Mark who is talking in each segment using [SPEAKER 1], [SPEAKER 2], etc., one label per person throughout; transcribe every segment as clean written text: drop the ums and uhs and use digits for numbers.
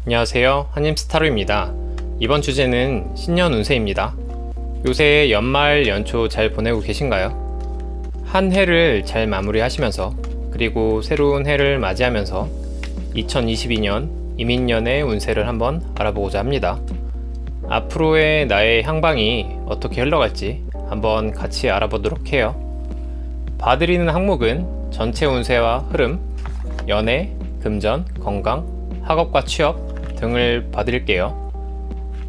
[SPEAKER 1] 안녕하세요, 한임스타로입니다. 이번 주제는 신년 운세입니다. 요새 연말 연초 잘 보내고 계신가요? 한 해를 잘 마무리하시면서 그리고 새로운 해를 맞이하면서 2022년 이민년의 운세를 한번 알아보고자 합니다. 앞으로의 나의 향방이 어떻게 흘러갈지 한번 같이 알아보도록 해요. 봐드리는 항목은 전체 운세와 흐름, 연애, 금전, 건강, 학업과 취업 등을 봐드릴게요.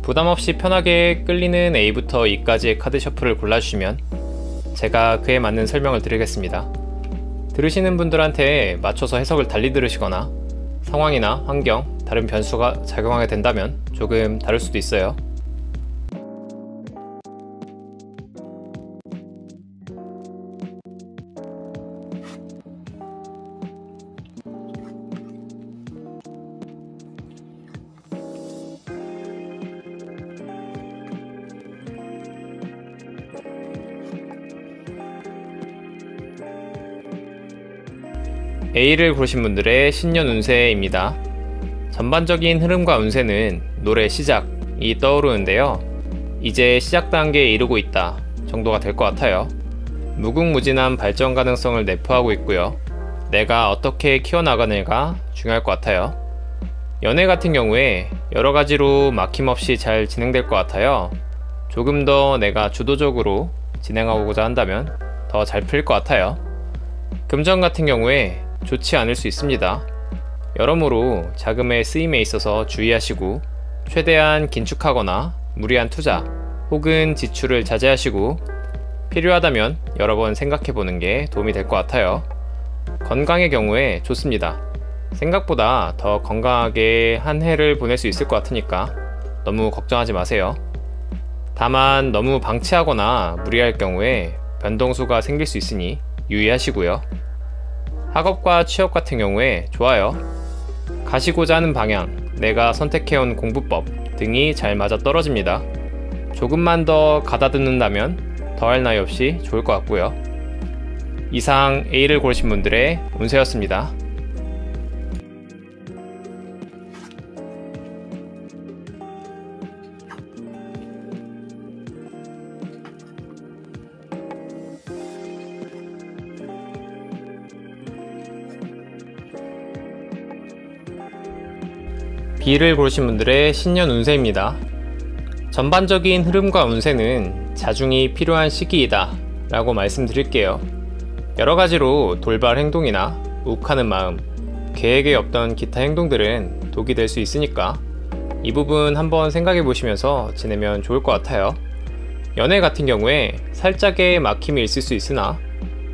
[SPEAKER 1] 부담없이 편하게 끌리는 A부터 E까지의 카드 셔플을 골라주시면 제가 그에 맞는 설명을 드리겠습니다. 들으시는 분들한테 맞춰서 해석을 달리 들으시거나 상황이나 환경, 다른 변수가 작용하게 된다면 조금 다를 수도 있어요. A를 고르신 분들의 신년 운세입니다. 전반적인 흐름과 운세는 노래 시작이 떠오르는데요. 이제 시작 단계에 이르고 있다 정도가 될 것 같아요. 무궁무진한 발전 가능성을 내포하고 있고요. 내가 어떻게 키워나가느냐가 중요할 것 같아요. 연애 같은 경우에 여러가지로 막힘없이 잘 진행될 것 같아요. 조금 더 내가 주도적으로 진행하고자 한다면 더 잘 풀릴 것 같아요. 금전 같은 경우에 좋지 않을 수 있습니다. 여러모로 자금의 쓰임에 있어서 주의하시고 최대한 긴축하거나 무리한 투자 혹은 지출을 자제하시고 필요하다면 여러 번 생각해보는 게 도움이 될 것 같아요. 건강의 경우에 좋습니다. 생각보다 더 건강하게 한 해를 보낼 수 있을 것 같으니까 너무 걱정하지 마세요. 다만 너무 방치하거나 무리할 경우에 변동수가 생길 수 있으니 유의하시고요. 학업과 취업 같은 경우에 좋아요. 가시고자 하는 방향, 내가 선택해온 공부법 등이 잘 맞아 떨어집니다. 조금만 더 가다듬는다면 더할 나위 없이 좋을 것 같고요. 이상 A를 고르신 분들의 운세였습니다. B를 고르신 분들의 신년 운세입니다. 전반적인 흐름과 운세는 자중이 필요한 시기이다 라고 말씀드릴게요. 여러가지로 돌발 행동이나 욱하는 마음, 계획에 없던 기타 행동들은 독이 될 수 있으니까 이 부분 한번 생각해 보시면서 지내면 좋을 것 같아요. 연애 같은 경우에 살짝의 막힘이 있을 수 있으나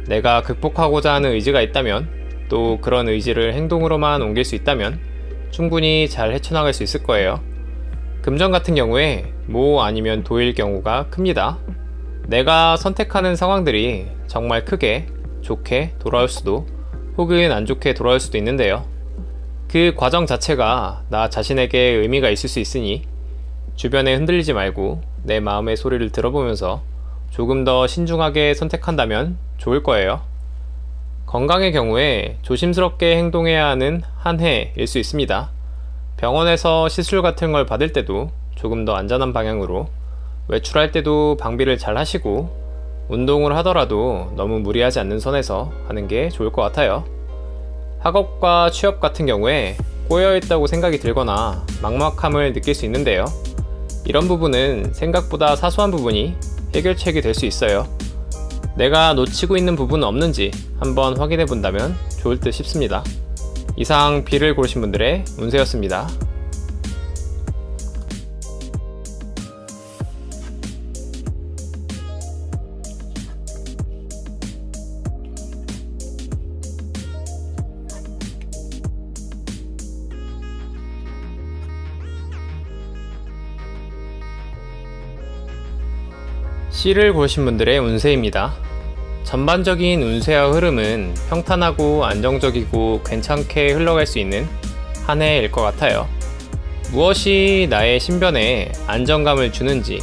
[SPEAKER 1] 내가 극복하고자 하는 의지가 있다면 또 그런 의지를 행동으로만 옮길 수 있다면 충분히 잘 헤쳐나갈 수 있을 거예요. 금전 같은 경우에 모 아니면 도일 경우가 큽니다. 내가 선택하는 상황들이 정말 크게 좋게 돌아올 수도 혹은 안 좋게 돌아올 수도 있는데요. 그 과정 자체가 나 자신에게 의미가 있을 수 있으니 주변에 흔들리지 말고 내 마음의 소리를 들어보면서 조금 더 신중하게 선택한다면 좋을 거예요. 건강의 경우에 조심스럽게 행동해야 하는 한 해일 수 있습니다. 병원에서 시술 같은 걸 받을 때도 조금 더 안전한 방향으로, 외출할 때도 방비를 잘 하시고 운동을 하더라도 너무 무리하지 않는 선에서 하는 게 좋을 것 같아요. 학업과 취업 같은 경우에 꼬여있다고 생각이 들거나 막막함을 느낄 수 있는데요. 이런 부분은 생각보다 사소한 부분이 해결책이 될 수 있어요. 내가 놓치고 있는 부분은 없는지 한번 확인해 본다면 좋을 듯 싶습니다. 이상 B를 고르신 분들의 운세였습니다. C를 고르신 분들의 운세입니다. 전반적인 운세와 흐름은 평탄하고 안정적이고 괜찮게 흘러갈 수 있는 한 해일 것 같아요. 무엇이 나의 신변에 안정감을 주는지,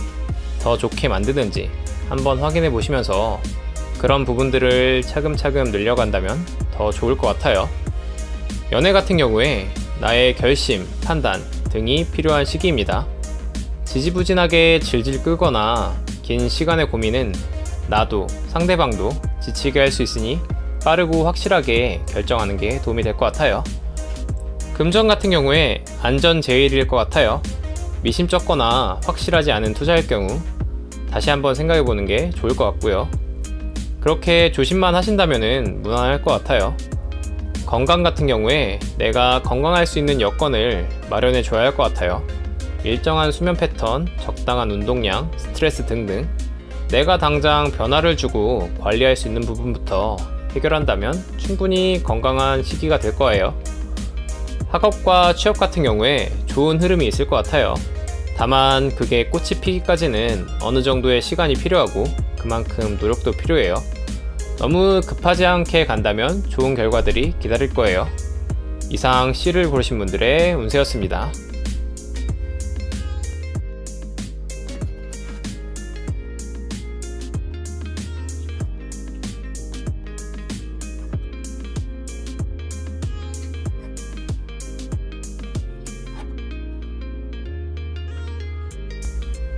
[SPEAKER 1] 더 좋게 만드는지 한번 확인해 보시면서 그런 부분들을 차근차근 늘려간다면 더 좋을 것 같아요. 연애 같은 경우에 나의 결심, 판단, 등이 필요한 시기입니다. 지지부진하게 질질 끌거나 긴 시간의 고민은 나도 상대방도 지치게 할 수 있으니 빠르고 확실하게 결정하는 게 도움이 될 것 같아요. 금전 같은 경우에 안전 제일일 것 같아요. 미심쩍거나 확실하지 않은 투자일 경우 다시 한번 생각해 보는 게 좋을 것 같고요. 그렇게 조심만 하신다면 무난할 것 같아요. 건강 같은 경우에 내가 건강할 수 있는 여건을 마련해 줘야 할 것 같아요. 일정한 수면 패턴, 적당한 운동량, 스트레스 등등 내가 당장 변화를 주고 관리할 수 있는 부분부터 해결한다면 충분히 건강한 시기가 될 거예요. 학업과 취업 같은 경우에 좋은 흐름이 있을 것 같아요. 다만 그게 꽃이 피기까지는 어느 정도의 시간이 필요하고 그만큼 노력도 필요해요. 너무 급하지 않게 간다면 좋은 결과들이 기다릴 거예요. 이상 C를 고르신 분들의 운세였습니다.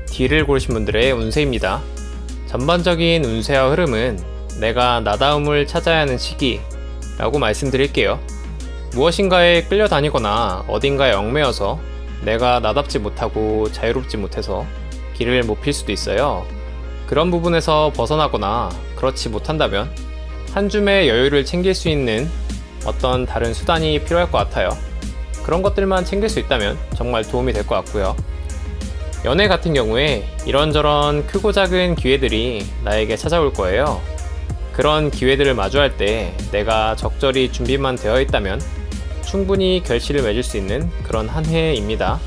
[SPEAKER 1] D를 고르신 분들의 운세입니다. 전반적인 운세와 흐름은 내가 나다움을 찾아야 하는 시기 라고 말씀드릴게요. 무엇인가에 끌려다니거나 어딘가에 얽매여서 내가 나답지 못하고 자유롭지 못해서 길을 못 필 수도 있어요. 그런 부분에서 벗어나거나 그렇지 못한다면 한 줌의 여유를 챙길 수 있는 어떤 다른 수단이 필요할 것 같아요. 그런 것들만 챙길 수 있다면 정말 도움이 될 것 같고요. 연애 같은 경우에 이런저런 크고 작은 기회들이 나에게 찾아올 거예요. 그런 기회들을 마주할 때 내가 적절히 준비만 되어 있다면 충분히 결실을 맺을 수 있는 그런 한 해입니다.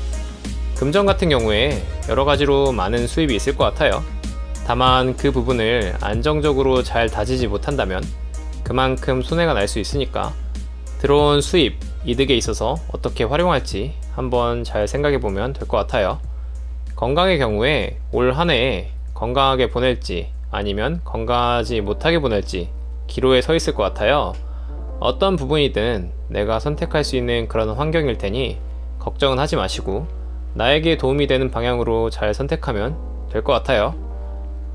[SPEAKER 1] 금전 같은 경우에 여러 가지로 많은 수입이 있을 것 같아요. 다만 그 부분을 안정적으로 잘 다지지 못한다면 그만큼 손해가 날 수 있으니까 들어온 수입, 이득에 있어서 어떻게 활용할지 한번 잘 생각해 보면 될 것 같아요. 건강의 경우에 올 한 해 건강하게 보낼지 아니면 건강하지 못하게 보낼지 기로에 서 있을 것 같아요. 어떤 부분이든 내가 선택할 수 있는 그런 환경일 테니 걱정은 하지 마시고 나에게 도움이 되는 방향으로 잘 선택하면 될 것 같아요.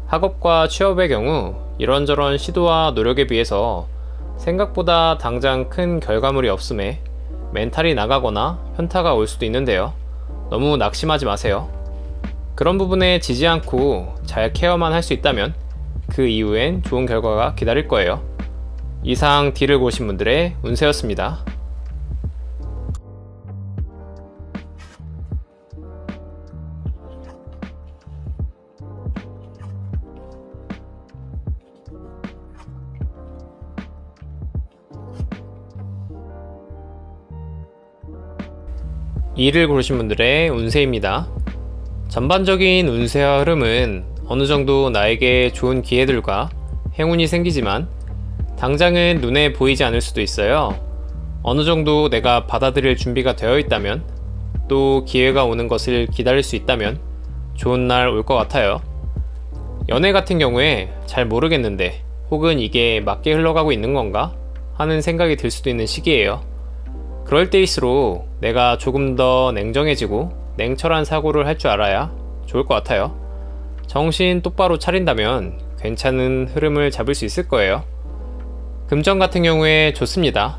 [SPEAKER 1] 학업과 취업의 경우 이런저런 시도와 노력에 비해서 생각보다 당장 큰 결과물이 없음에 멘탈이 나가거나 현타가 올 수도 있는데요. 너무 낙심하지 마세요. 그런 부분에 지지 않고 잘 케어만 할 수 있다면 그 이후엔 좋은 결과가 기다릴 거예요. 이상 D를 고르신 분들의 운세였습니다. E를 고르신 분들의 운세입니다. 전반적인 운세와 흐름은 어느 정도 나에게 좋은 기회들과 행운이 생기지만 당장은 눈에 보이지 않을 수도 있어요. 어느 정도 내가 받아들일 준비가 되어 있다면 또 기회가 오는 것을 기다릴 수 있다면 좋은 날 올 것 같아요. 연애 같은 경우에 잘 모르겠는데 혹은 이게 맞게 흘러가고 있는 건가 하는 생각이 들 수도 있는 시기예요. 그럴 때일수록 내가 조금 더 냉정해지고 냉철한 사고를 할 줄 알아야 좋을 것 같아요. 정신 똑바로 차린다면 괜찮은 흐름을 잡을 수 있을 거예요. 금전 같은 경우에 좋습니다.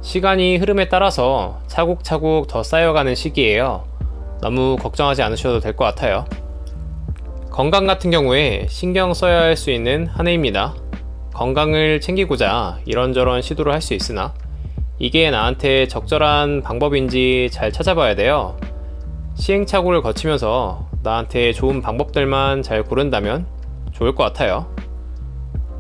[SPEAKER 1] 시간이 흐름에 따라서 차곡차곡 더 쌓여가는 시기예요. 너무 걱정하지 않으셔도 될 것 같아요. 건강 같은 경우에 신경 써야 할 수 있는 한 해입니다. 건강을 챙기고자 이런저런 시도를 할 수 있으나 이게 나한테 적절한 방법인지 잘 찾아봐야 돼요. 시행착오를 거치면서 나한테 좋은 방법들만 잘 고른다면 좋을 것 같아요.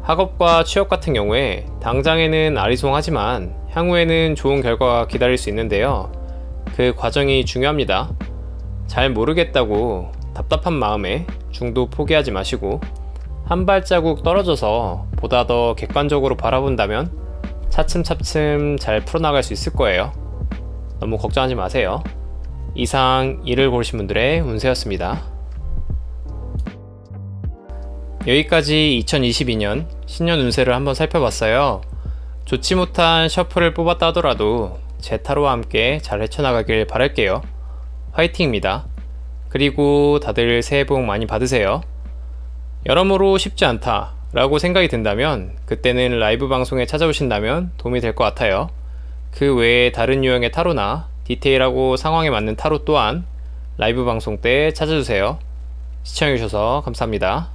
[SPEAKER 1] 학업과 취업 같은 경우에 당장에는 아리송하지만 향후에는 좋은 결과가 기다릴 수 있는데요. 그 과정이 중요합니다. 잘 모르겠다고 답답한 마음에 중도 포기하지 마시고 한 발자국 떨어져서 보다 더 객관적으로 바라본다면 차츰차츰 잘 풀어나갈 수 있을 거예요. 너무 걱정하지 마세요. 이상 E를 고르신 분들의 운세였습니다. 여기까지 2022년 신년 운세를 한번 살펴봤어요. 좋지 못한 셔플을 뽑았다 하더라도 제 타로와 함께 잘 헤쳐나가길 바랄게요. 화이팅입니다. 그리고 다들 새해 복 많이 받으세요. 여러모로 쉽지 않다 라고 생각이 든다면 그때는 라이브 방송에 찾아오신다면 도움이 될 것 같아요. 그 외에 다른 유형의 타로나 디테일하고 상황에 맞는 타로 또한 라이브 방송 때 찾아주세요. 시청해주셔서 감사합니다.